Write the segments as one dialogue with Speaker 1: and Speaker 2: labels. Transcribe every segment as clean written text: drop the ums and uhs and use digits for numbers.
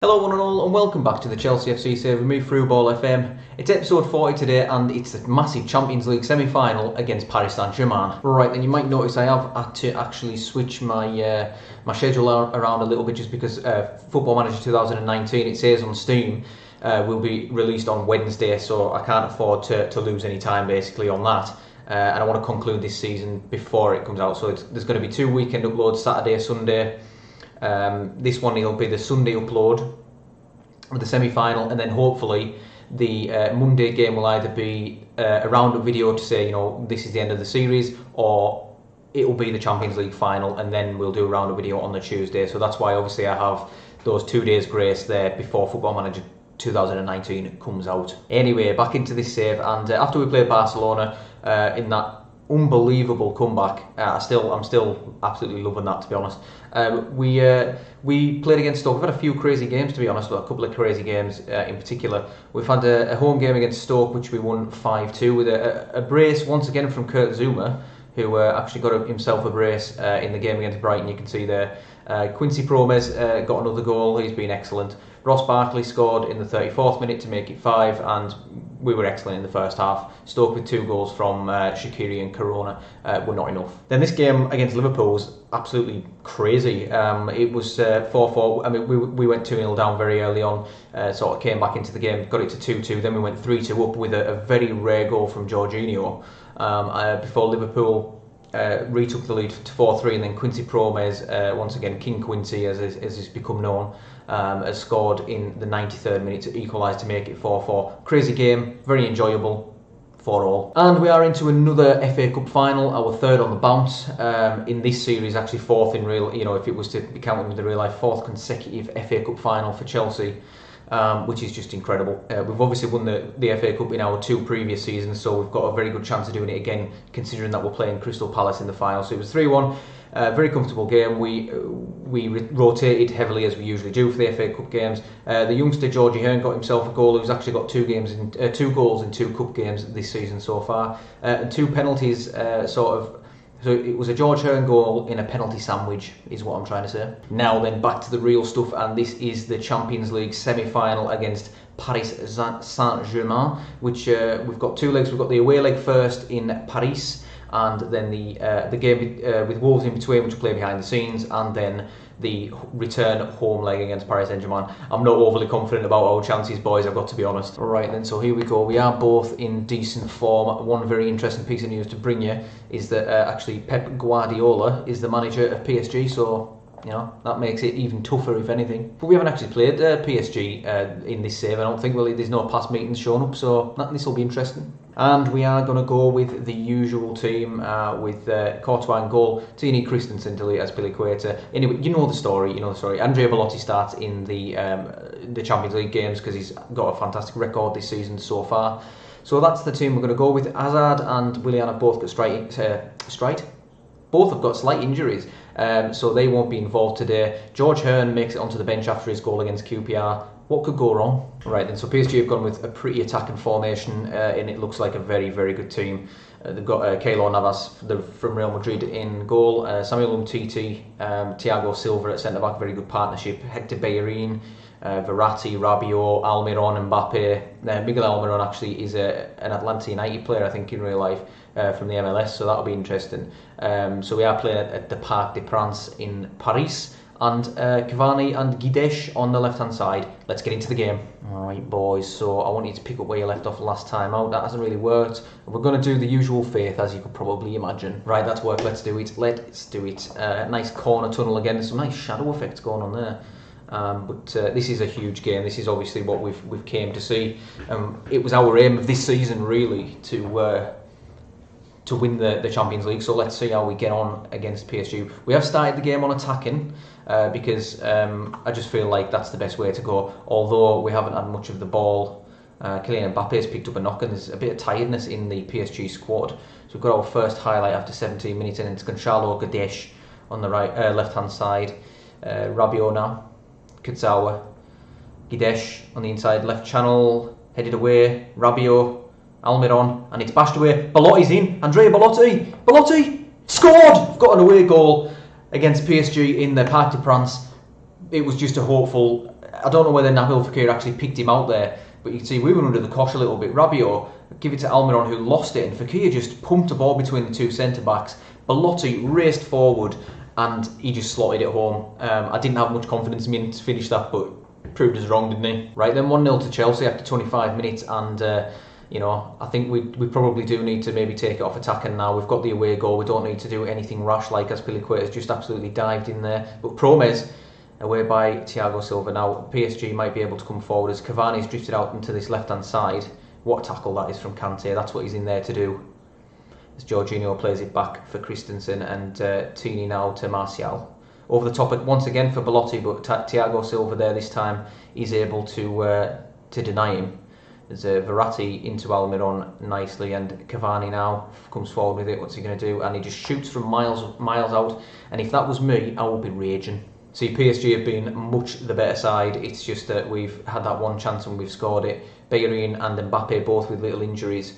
Speaker 1: Hello one and all, and welcome back to the Chelsea FC Save with me, Frew FM. It's episode 40 today, and it's a massive Champions League semi-final against Paris Saint-Germain. Right, then you might notice I have had to actually switch my schedule around a little bit, just because Football Manager 2019, it says on Steam, will be released on Wednesday, so I can't afford to lose any time basically on that. And I want to conclude this season before it comes out, so there's going to be 2 weekend uploads, Saturday, Sunday. This one will be the Sunday upload with the semi-final, and then hopefully the Monday game will either be a round-up video to say, this is the end of the series, or it will be the Champions League final, and then we'll do a round-up video on the Tuesday. So that's why obviously I have those 2 days grace there before Football Manager 2019 comes out. Anyway, back into this save, and after we played Barcelona in that unbelievable comeback, I'm still absolutely loving that, to be honest. We played against Stoke. We've had a few crazy games, to be honest, a couple of crazy games in particular. We've had a home game against Stoke, which we won 5-2 with a brace once again from Kurt Zouma, who actually got himself a brace in the game against Brighton. You can see there. Quincy Promes got another goal. He's been excellent. Ross Barkley scored in the 34th minute to make it 5, and we were excellent in the first half. Stoke with 2 goals from Shaqiri and Corona were not enough. Then this game against Liverpool was absolutely crazy. It was 4-4. I mean, we went 2-0 down very early on, sort of came back into the game, got it to 2-2. Then we went 3-2 up with a very rare goal from Jorginho before Liverpool retook the lead to 4-3, and then Quincy Promes, once again King Quincy as he's become known, has scored in the 93rd minute to equalise to make it 4-4. Crazy game, very enjoyable for all. And we are into another FA Cup final, our 3rd on the bounce in this series, actually 4th in real, if it was to be counted with the real life, 4th consecutive FA Cup final for Chelsea. Which is just incredible. We've obviously won the FA Cup in our 2 previous seasons, so we've got a very good chance of doing it again, considering that we're playing Crystal Palace in the final. So it was 3-1, very comfortable game. We rotated heavily, as we usually do for the FA Cup games. The youngster Georgie Hearn got himself a goal, who's actually got 2 goals in 2 cup games this season so far, and 2 penalties, So it was a George Hearn goal in a penalty sandwich, is what I'm trying to say. Now then, back to the real stuff, and this is the Champions League semi-final against Paris Saint-Germain, which we've got 2 legs. We've got the away leg first in Paris, and then the game with Wolves in between, which will play behind the scenes, and then the return home leg against Paris Saint-Germain. I'm not overly confident about our chances, boys, I've got to be honest. Alright then, so here we go. We are both in decent form. One very interesting piece of news to bring you is that actually Pep Guardiola is the manager of PSG, so that makes it even tougher, if anything. But we haven't actually played PSG in this save, I don't think. Well, there's no past meetings shown up, so this will be interesting. And we are going to go with the usual team, with Courtois in goal, Tini Christensen delete as Piliqueta. Anyway, you know the story. Andrea Belotti starts in the Champions League games because he's got a fantastic record this season so far. So that's the team we're going to go with. Hazard and Willian have both got both have got slight injuries, so they won't be involved today. George Hearn makes it onto the bench after his goal against QPR. What could go wrong? Right then, so PSG have gone with a pretty attacking formation, and it looks like a very, very good team. They've got Keylor Navas from Real Madrid in goal, Samuel Umtiti, Thiago Silva at centre-back, very good partnership, Hector Bellerin, Verratti, Rabiot, Almiron, Mbappe. Miguel Almiron actually is an Atlanta United player, I think, in real life, from the MLS, so that'll be interesting. So we are playing at the Parc des Princes in Paris, and Cavani and Guedes on the left-hand side. Let's get into the game. Alright boys, so I want you to pick up where you left off last time out. That hasn't really worked. We're going to do the usual faith, as you could probably imagine. Right, that's worked. Let's do it. Nice corner tunnel again. There's some nice shadow effects going on there. But this is a huge game. This is obviously what we've came to see. It was our aim of this season, really, to win the Champions League. So let's see how we get on against PSG. We have started the game on attacking because I just feel like that's the best way to go. Although we haven't had much of the ball. Kylian Mbappe has picked up a knock, and there's a bit of tiredness in the PSG squad. So we've got our first highlight after 17 minutes, and it's Gonçalo Guedes on the left-hand side. Rabiot now. Kurzawa, Guedes on the inside left channel, headed away, Rabiot, Almiron, and it's bashed away. Belotti's in, Andrea Belotti scored! Got an away goal against PSG in the Parc des Princes. It was just a hopeful I don't know whether Nabil Fekir actually picked him out there, but you can see we were under the cosh a little bit. Rabiot give it to Almiron, who lost it, and Fekir just pumped a ball between the two centre-backs. Belotti raced forward and he just slotted it home. I didn't have much confidence in him to finish that, but proved us wrong, didn't he? Right then, 1-0 to Chelsea after 25 minutes, and you know, I think we probably do need to maybe take it off attacking now. We've got the away goal. We don't need to do anything rash like Azpilicueta's just absolutely dived in there. But Promes, away by Thiago Silva. Now, PSG might be able to come forward as Cavani's drifted out into this left-hand side. What a tackle that is from Kante. That's what he's in there to do. As Jorginho plays it back for Christensen, and Tini now to Martial. Over the top once again for Belotti, but Thiago Silva there this time is able to deny him. There's Verratti into Almiron nicely, and Cavani now comes forward with it. What's he going to do? And he just shoots from miles out. And if that was me, I would be raging. See, PSG have been much the better side. It's just that we've had that one chance and we've scored it. Bellerin and Mbappe both with little injuries.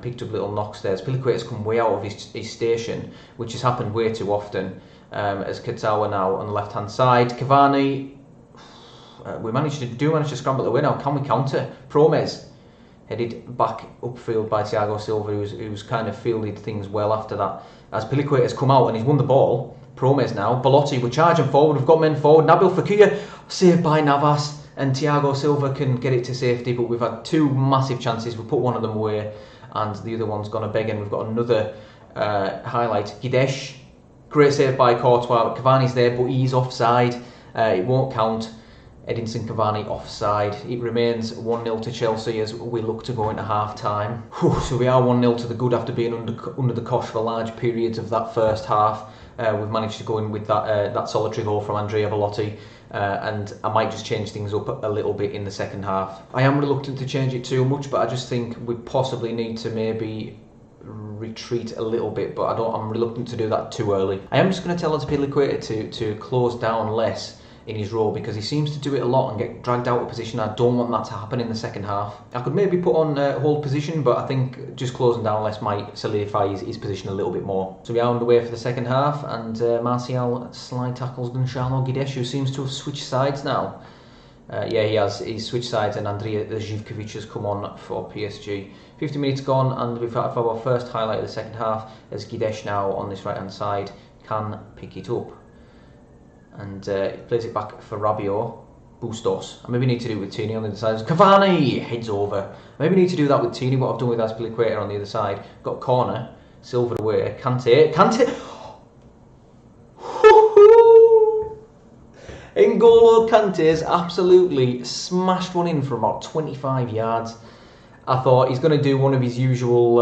Speaker 1: Picked up little knocks there. Azpilicueta's come way out of his station, which has happened way too often. As Kurzawa now on the left hand side. Cavani, we managed to scramble away now. Can we counter? Promes headed back upfield by Thiago Silva, who's kind of fielded things well after that. As Azpilicueta has come out and he's won the ball. Promes now. Belotti, we're charging forward. We've got men forward. Nabil Fekir saved by Navas, and Thiago Silva can get it to safety. But we've had two massive chances. We put one of them away, and the other one's gone a begging. We've got another highlight. Guedes, great save by Courtois. Cavani's there, but he's offside. It won't count. Edinson Cavani offside. It remains 1-0 to Chelsea as we look to go into half-time. So we are 1-0 to the good after being under the cosh for large periods of that first half. We've managed to go in with that solitary goal from Andrea Belotti, and I might just change things up a little bit in the second half. I am reluctant to change it too much, but I just think we possibly need to maybe retreat a little bit, but I'm reluctant to do that too early. I am just going to tell Azpilicueta to close down less in his role, because he seems to do it a lot and get dragged out of position. I don't want that to happen in the second half. I could maybe put on hold position, but I think just closing down less might solidify his position a little bit more. So we are underway for the second half, and Martial slide tackles Gonçalo Guedes, who seems to have switched sides now. Yeah, he has. He's switched sides, and Andrea Zivkovic has come on for PSG. 50 minutes gone, and we've had our first highlight of the second half, as Guedes now on this right-hand side can pick it up. And plays it back for Rabiot. Bustos. I maybe need to do it with Tini on the other side. Cavani heads over. I maybe need to do that with Tini, what I've done with Azpilicueta on the other side. Got corner. Silva away. Kante. N'Golo Kante's absolutely smashed one in from about 25 yards. I thought he's going to do one of his usual...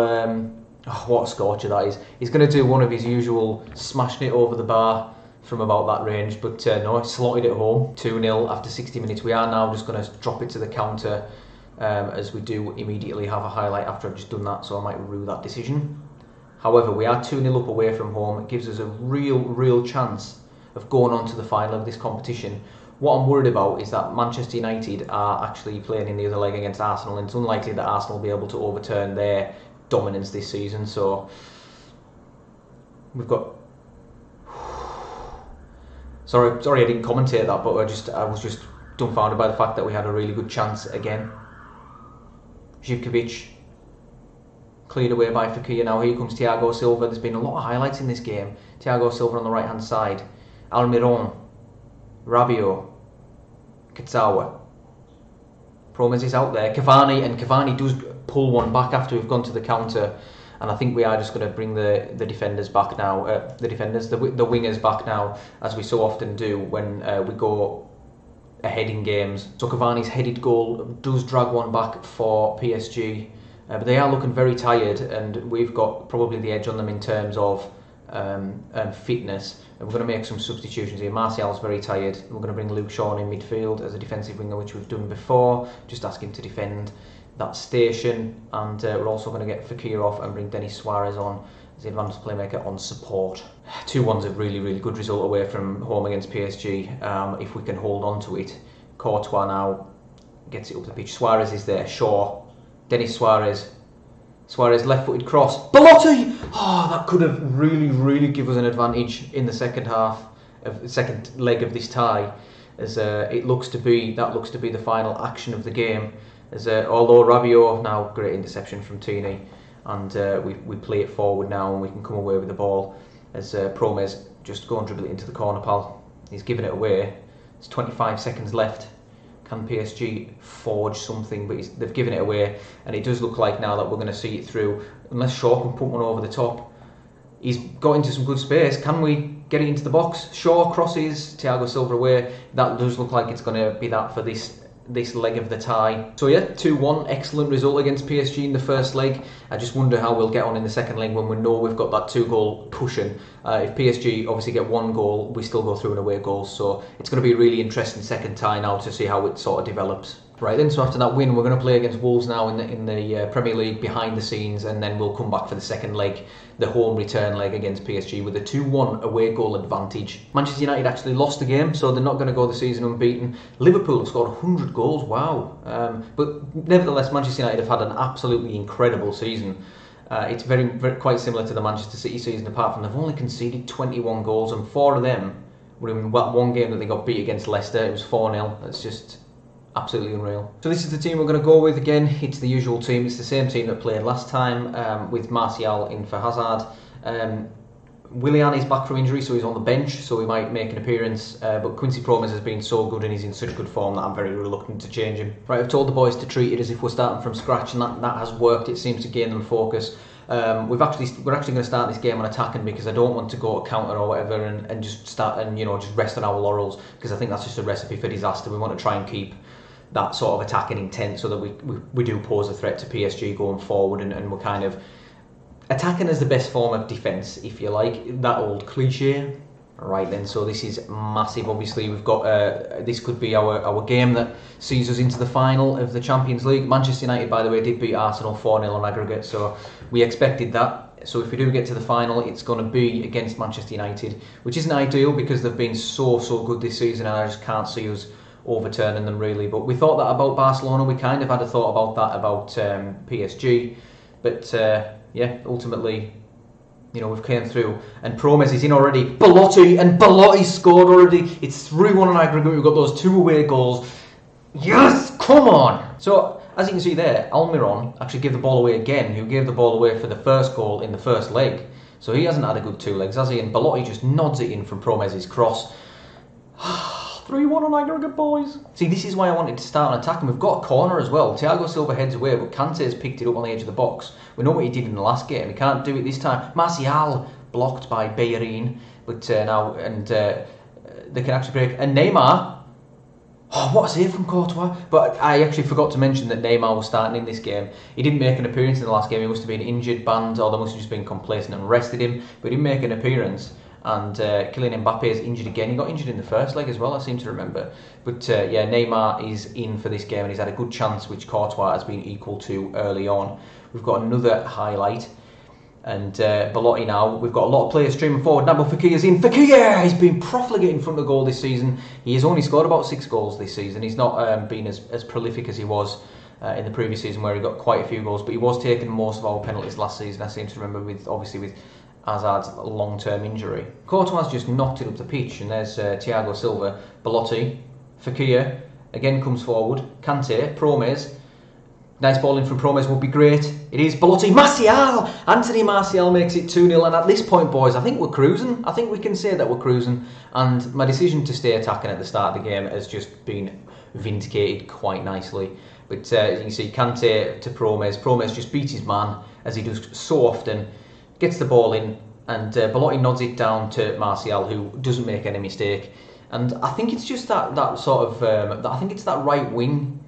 Speaker 1: what a scorcher that is. He's going to do one of his usual smashing it over the bar from about that range, but no, he slotted it home. 2-0 after 60 minutes. We are now just going to drop it to the counter, as we do immediately have a highlight after I've just done that, so I might rue that decision. However, we are 2-0 up away from home. It gives us a real chance of going on to the final of this competition. What I'm worried about is that Manchester United are actually playing in the other leg against Arsenal, and it's unlikely that Arsenal will be able to overturn their dominance this season. So we've got... Sorry, I didn't commentate that, but I was just dumbfounded by the fact that we had a really good chance again. Zivkovic cleared away by Fekir. Now here comes Thiago Silva. There's been a lot of highlights in this game. Thiago Silva on the right hand side. Almiron, Rabiot, Kurzawa. Promes is out there. Cavani does pull one back after we've gone to the counter. And I think we are just going to bring the defenders back now. The wingers back now, as we so often do when we go ahead in games. So Cavani's headed goal does drag one back for PSG, but they are looking very tired, and we've got probably the edge on them in terms of fitness. And we're going to make some substitutions here. Martial's very tired. We're going to bring Luke Shaw in midfield as a defensive winger, which we've done before. Just ask him to defend that station, and we're also going to get Fekir off and bring Denis Suarez on as the advanced playmaker on support. 2-1's a really good result away from home against PSG, if we can hold on to it. Courtois now gets it up the pitch. Suarez is there. Shaw. Denis Suarez. Suarez left-footed cross. Belotti! Oh, that could have really given us an advantage in the second half, of the second leg of this tie. as that looks to be the final action of the game. As although Rabiot, now great interception from Tini, and we play it forward now and we can come away with the ball. As Promes just go and dribble it into the corner, pal. He's giving it away. There's 25 seconds left. Can PSG forge something? But they've given it away, and it does look like now that we're going to see it through. Unless Shaw can put one over the top. He's got into some good space. Can we get it into the box? Shaw crosses, Thiago Silva away. That does look like it's going to be that for this leg of the tie. So yeah, 2-1, excellent result against PSG in the first leg. I just wonder how we'll get on in the second leg when we know we've got that 2-goal cushion. If PSG obviously get 1 goal, we still go through an away goal. So it's going to be a really interesting second tie now to see how it sort of develops. Right then, so after that win, we're going to play against Wolves now in the Premier League behind the scenes, and then we'll come back for the second leg, the home return leg against PSG with a 2-1 away goal advantage. Manchester United actually lost the game, so they're not going to go the season unbeaten. Liverpool have scored 100 goals, wow. But nevertheless, Manchester United have had an absolutely incredible season. It's very quite similar to the Manchester City season, apart from they've only conceded 21 goals, and 4 of them were in one game that they got beat against Leicester. It was 4-0. That's just absolutely unreal. So this is the team we're going to go with again. It's the usual team. It's the same team that played last time, with Martial in for Hazard. Willian is back from injury, so he's on the bench, so he might make an appearance. But Quincy Promes has been so good and he's in such good form that I'm very reluctant to change him. Right, I've told the boys to treat it as if we're starting from scratch, and that has worked. It seems to gain them focus. We're actually going to start this game on attacking, because I don't want to go to counter or whatever and just start and just rest on our laurels, because I think that's just a recipe for disaster. We want to try and keep that sort of attacking intent so that we do pose a threat to PSG going forward, and we're kind of attacking as the best form of defence, if you like, that old cliche. Right then, so this is massive. Obviously we've got this could be our game that sees us into the final of the Champions League. Manchester United, by the way, did beat Arsenal 4-0 on aggregate, so we expected that. So if we do get to the final, it's going to be against Manchester United, which isn't ideal because they've been so good this season, and I just can't see us overturning them really. But we thought that about Barcelona. We kind of had a thought about that about PSG, but yeah, ultimately, we've came through, and Promes is in already. Belotti scored already. It's 3-1 on aggregate. We've got those 2 away goals. Yes, come on. So as you can see there, Almiron actually gave the ball away again, who gave the ball away for the first goal in the first leg. So he hasn't had a good 2 legs, has he? And Belotti just nods it in from Promes' cross. 3-1 on aggregate, boys. See, this is why I wanted to start on attacking. We've got a corner as well. Thiago Silva heads away, but Kante's picked it up on the edge of the box. We know what he did in the last game. He can't do it this time. Martial blocked by Bellerin, but now they can actually break. And Neymar, oh, what a save from Courtois! But I actually forgot to mention that Neymar was starting in this game. He didn't make an appearance in the last game. He must have been injured, banned, or they must have just been complacent and rested him. But he didn't make an appearance. And Kylian Mbappe is injured again. He got injured in the first leg as well, I seem to remember. But yeah, Neymar is in for this game, and he's had a good chance, which Courtois has been equal to early on. We've got another highlight. And Belotti now, we've got a lot of players streaming forward. Nabil Fekir's in. Fekir! He's been profligate in front of goal this season. He has only scored about 6 goals this season. He's not been as prolific as he was in the previous season, where he got quite a few goals. But he was taking most of our penalties last season, I seem to remember, with Hazard's long-term injury. Courtois just knocked it up the pitch, and there's Thiago Silva. Belotti, Fekir again comes forward. Kante, Promes. Nice ball in from Promes would be great. It is Belotti. Martial! Anthony Martial makes it 2-0, and at this point, boys, I think we're cruising. I think we can say that we're cruising, and my decision to stay attacking at the start of the game has just been vindicated quite nicely. But as you can see, Kante to Promes. Promes just beats his man, as he does so often. Gets the ball in, and Belotti nods it down to Martial, who doesn't make any mistake. And I think it's just that sort of I think it's that right wing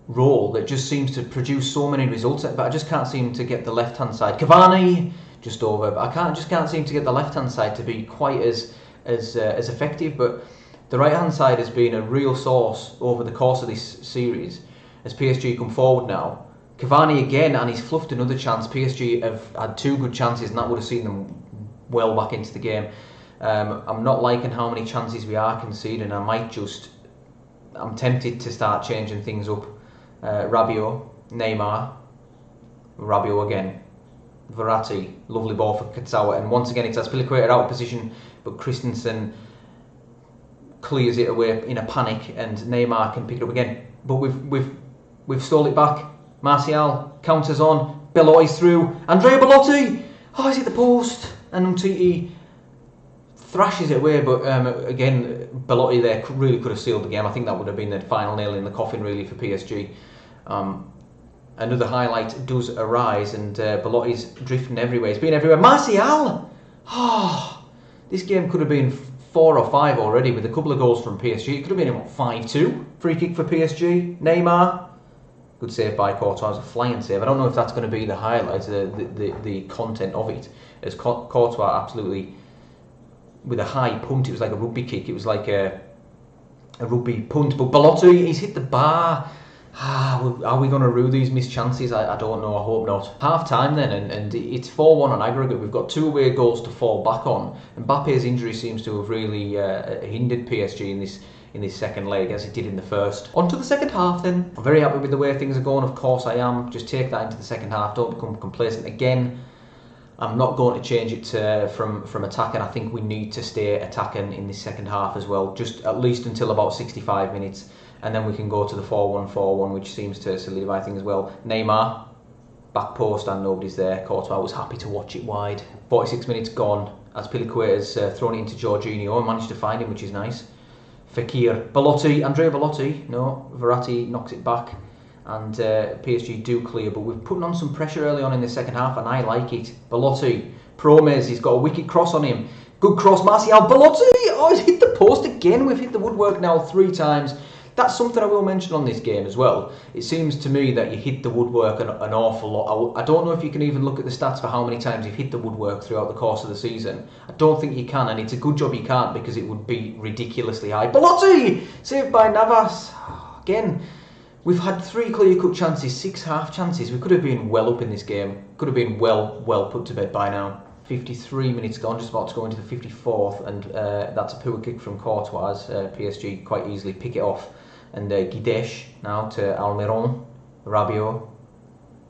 Speaker 1: role that just seems to produce so many results. But I just can't seem to get the left hand side. Cavani just over, but I just can't seem to get the left hand side to be quite as effective. But the right hand side has been a real source over the course of this series as PSG come forward now. Cavani again, and he's fluffed another chance. PSG have had 2 good chances, and that would have seen them well back into the game. I'm not liking how many chances we are conceding. I'm tempted to start changing things up. Rabiot, Neymar, Rabiot again, Verratti, lovely ball for Kurzawa, and once again it's Azpilicueta out of position, but Christensen clears it away in a panic, and Neymar can pick it up again. But we've stole it back. Martial counters on. Belotti's through. Andrea Belotti. Oh, he's hit the post, and Umtiti thrashes it away. But again, Belotti there really could have sealed the game. I think that would have been the final nail in the coffin, really, for PSG. Another highlight does arise, and Belotti's drifting everywhere. He's been everywhere. Martial. Oh, this game could have been 4 or 5 already with a couple of goals from PSG. It could have been, what, 5-2? Free kick for PSG. Neymar. Good save by Courtois. It was a flying save. I don't know if that's going to be the highlight, the content of it. As Courtois absolutely, with a high punt, it was like a rugby kick. It was like a rugby punt. But Belotti, he's hit the bar. Are we going to rue these missed chances? I don't know. I hope not. Half time then, and it's 4-1 on aggregate. We've got 2 away goals to fall back on. Mbappe's injury seems to have really hindered PSG in this second leg, as it did in the first. On to the second half then. I'm very happy with the way things are going. Of course I am. Just take that into the second half. Don't become complacent again. I'm not going to change it from attacking. I think we need to stay attacking in this second half as well, just at least until about 65 minutes. And then we can go to the 4-1-4-1, which seems to solidify things well. Neymar, back post, and nobody's there. Courtois was happy to watch it wide. 46 minutes gone, as Piliqueta's thrown it into Jorginho and managed to find him, which is nice. Fekir, Belotti, Andrea Belotti, no, Verratti knocks it back. And PSG do clear, but we're putting on some pressure early on in the second half, and I like it. Belotti, Promes, he's got a wicked cross on him. Good cross, Martial, Belotti! Oh, he's hit the post again. We've hit the woodwork now 3 times. That's something I will mention on this game as well. It seems to me that you hit the woodwork an awful lot. I don't know if you can even look at the stats for how many times you've hit the woodwork throughout the course of the season. I don't think you can, and it's a good job you can't, because it would be ridiculously high. Belotti! Saved by Navas. Again, we've had 3 clear-cut chances, 6 half chances. We could have been well up in this game. Could have been well put to bed by now. 53 minutes gone, just about to go into the 54th, and that's a poor kick from Courtois. PSG quite easily pick it off. And Guedes now to Almiron, Rabiot.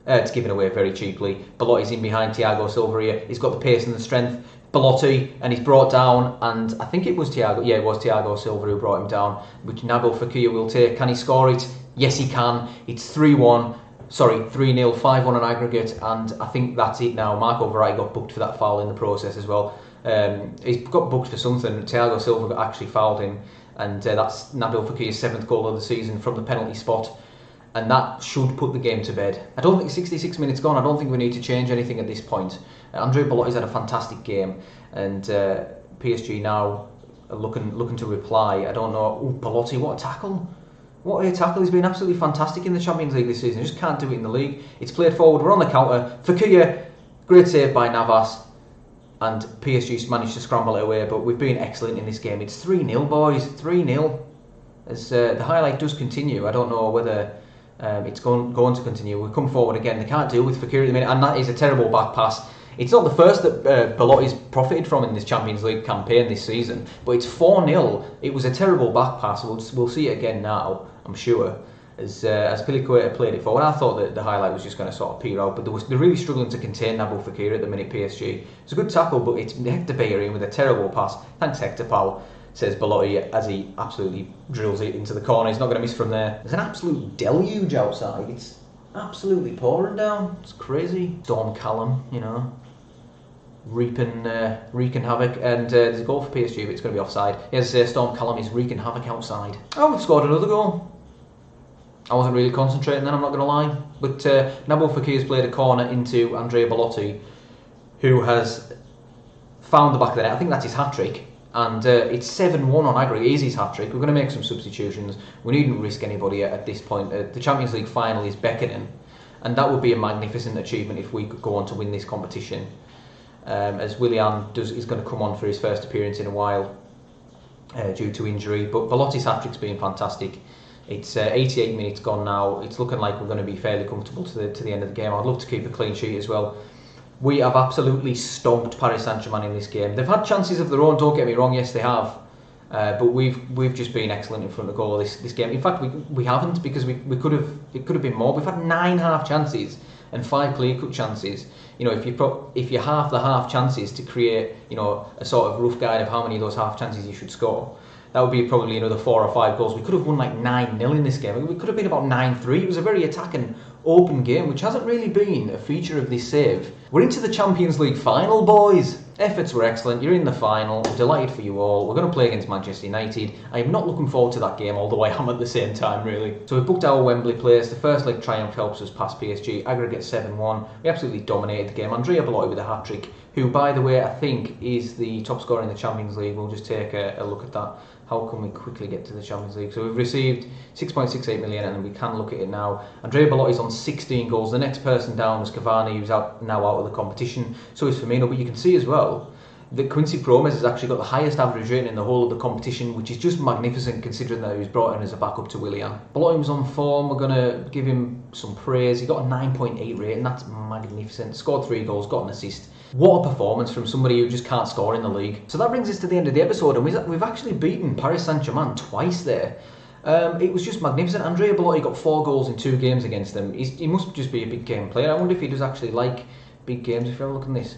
Speaker 1: It's given away very cheaply. Belotti's in behind Thiago Silva here. He's got the pace and the strength. Belotti, and he's brought down, and I think it was Thiago. Yeah, it was Thiago Silva who brought him down, which Nabil Fekir will take. Can he score it? Yes, he can. It's 3-1. Sorry, 3-0, 5-1 on aggregate, and I think that's it now. Marco Verratti got booked for that foul in the process as well. He's got booked for something. Thiago Silva actually fouled him. And that's Nabil Fekir's 7th goal of the season from the penalty spot, and that should put the game to bed. I don't think 66 minutes gone. I don't think we need to change anything at this point. Andrea Belotti's had a fantastic game, and PSG now are looking to reply. I don't know. Ooh, Belotti, what a tackle! What a tackle! He's been absolutely fantastic in the Champions League this season. He just can't do it in the league. It's played forward. We're on the counter. Fekir, great save by Navas. And PSG managed to scramble it away, but we've been excellent in this game. It's 3-0, boys. 3-0. As the highlight does continue. I don't know whether it's going to continue. We'll come forward again. They can't deal with Fekir at the minute, and that is a terrible back pass. It's not the first that Belotti's profited from in this Champions League campaign this season, but it's 4-0. It was a terrible back pass. We'll see it again now, I'm sure. As Piliqueta played it forward, I thought that the highlight was just going to sort of peer out, but they're really struggling to contain Nabil Fekir at the minute, PSG. It's a good tackle, but it's Hector Bellerin with a terrible pass. Thanks, Hector, pal, says Belotti as he absolutely drills it into the corner. He's not going to miss from there. There's an absolute deluge outside. It's absolutely pouring down. It's crazy. Storm Callum, you know, wreaking havoc, and there's a goal for PSG, but it's going to be offside. Yes, Storm Callum is wreaking havoc outside. Oh, we've scored another goal. I wasn't really concentrating then, I'm not going to lie. But Nabil Fekir's played a corner into Andrea Belotti, who has found the back of the net. I think that's his hat-trick. And it's 7-1 on aggregate. It is his hat-trick. We're going to make some substitutions. We needn't risk anybody at this point. The Champions League final is beckoning. And that would be a magnificent achievement if we could go on to win this competition. As Willian is going to come on for his first appearance in a while due to injury. But Belotti's hat-trick's been fantastic. It's 88 minutes gone now. It's looking like we're going to be fairly comfortable to the end of the game. I'd love to keep a clean sheet as well. We have absolutely stomped Paris Saint-Germain in this game. They've had chances of their own, don't get me wrong, yes they have. But we've just been excellent in front of goal this game. In fact, we haven't, because it could have been more. We've had 9 half chances and 5 clear-cut chances. You know, if you half the half chances to create, you know, a sort of rough guide of how many of those half chances you should score, that would be probably another 4 or 5 goals. We could have won like 9-0 in this game. We could have been about 9-3. It was a very attacking, open game, which hasn't really been a feature of this save. We're into the Champions League final, boys. Efforts were excellent. You're in the final. I'm delighted for you all. We're going to play against Manchester United. I am not looking forward to that game, although I am at the same time, really. So we've booked our Wembley place. The first leg triumph helps us past PSG. Aggregate 7-1. We absolutely dominated the game. Andrea Belotti with a hat-trick, who, by the way, I think is the top scorer in the Champions League. We'll just take a look at that. How can we quickly get to the Champions League? So we've received 6.68 million, and we can look at it now. Andrea Belotti's on 16 goals. The next person down was Cavani, who's now out of the competition. So is Firmino. But you can see as well that Quincy Promes has actually got the highest average rating in the whole of the competition, which is just magnificent considering that he was brought in as a backup to Willian. Belotti was on form. We're going to give him some praise. He got a 9.8 rating. That's magnificent. Scored 3 goals, got an assist. What a performance from somebody who just can't score in the league. So that brings us to the end of the episode, and we've actually beaten Paris Saint-Germain twice there. It was just magnificent. Andrea Belotti got 4 goals in 2 games against them. He must just be a big game player. I wonder if he does actually like big games. If you ever look at this.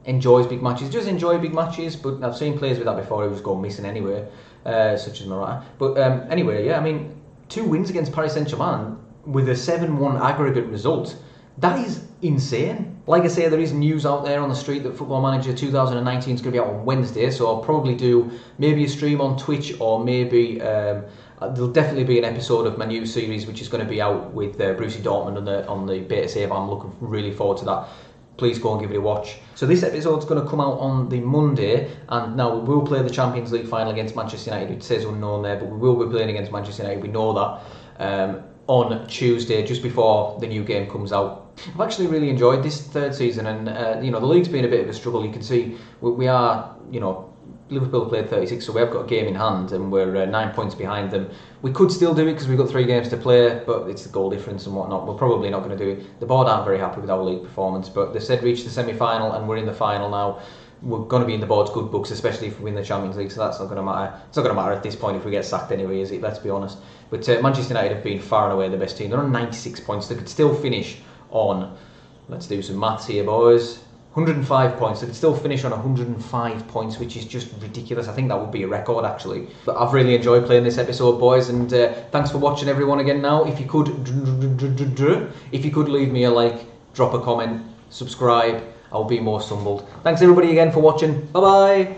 Speaker 1: Enjoys big matches. He does enjoy big matches, but I've seen players with that before who just go missing anyway, such as Morata. But anyway, yeah, I mean, 2 wins against Paris Saint-Germain with a 7-1 aggregate result. That is insane. Like I say, there is news out there on the street that Football Manager 2019 is going to be out on Wednesday, so I'll probably do maybe a stream on Twitch, or maybe there'll definitely be an episode of my new series which is going to be out with Brucey Dortmund on the beta save. I'm looking really forward to that. Please go and give it a watch. So this episode's going to come out on the Monday, and now we will play the Champions League final against Manchester United. It says unknown there, but we will be playing against Manchester United. We know that on Tuesday, just before the new game comes out. I've actually really enjoyed this 3rd season, and the league's been a bit of a struggle. You can see we are, Liverpool played 36, so we have got a game in hand, and we're 9 points behind them. We could still do it because we've got 3 games to play, but it's the goal difference and whatnot. We're probably not going to do it. The board aren't very happy with our league performance, but they said reach the semi-final, and we're in the final now. We're going to be in the board's good books, especially if we win the Champions League, so that's not going to matter. It's not going to matter at this point if we get sacked anyway, is it? Let's be honest. But Manchester United have been far and away the best team. They're on 96 points. They could still finish on, let's do some maths here, boys, 105 points. They could still finish on 105 points, which is just ridiculous. I think that would be a record, actually. But I've really enjoyed playing this episode, boys, and thanks for watching, everyone, again now. If you could leave me a like, drop a comment, subscribe, I'll be most humbled. Thanks, everybody, again for watching. Bye-bye.